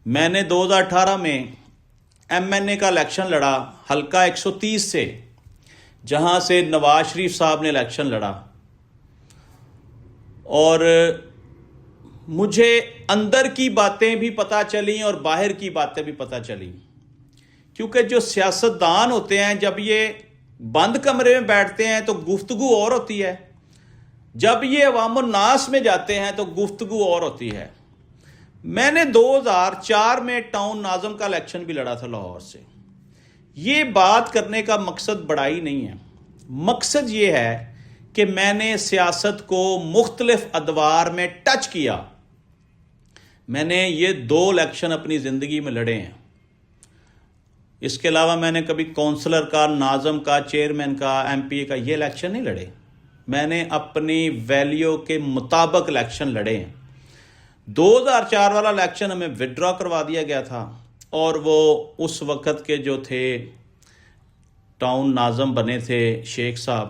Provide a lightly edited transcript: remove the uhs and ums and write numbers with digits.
میں نے 2018 میں ایم این اے کا الیکشن لڑا حلقہ 130 سے، جہاں سے نواز شریف صاحب نے الیکشن لڑا، اور مجھے اندر کی باتیں بھی پتہ چلیں اور باہر کی باتیں بھی پتہ چلیں، کیونکہ جو سیاستدان ہوتے ہیں جب یہ بند کمرے میں بیٹھتے ہیں تو گفتگو اور ہوتی ہے، جب یہ عوام الناس میں جاتے ہیں تو گفتگو اور ہوتی ہے۔ میں نے 2004 میں ٹاؤن ناظم کا الیکشن بھی لڑا تھا لاہور سے۔ یہ بات کرنے کا مقصد بڑائی نہیں ہے، مقصد یہ ہے کہ میں نے سیاست کو مختلف ادوار میں ٹچ کیا۔ میں نے یہ 2 الیکشن اپنی زندگی میں لڑے ہیں۔ اس کے علاوہ میں نے کبھی کونسلر کا، ناظم کا، چیئرمین کا، ایم پی اے کا یہ الیکشن نہیں لڑے۔ میں نے اپنی ویلیو کے مطابق الیکشن لڑے ہیں۔ 2004 والا الیکشن ہمیں وڈرا کروا دیا گیا تھا، اور وہ اس وقت کے جو تھے ٹاؤن ناظم بنے تھے شیخ صاحب،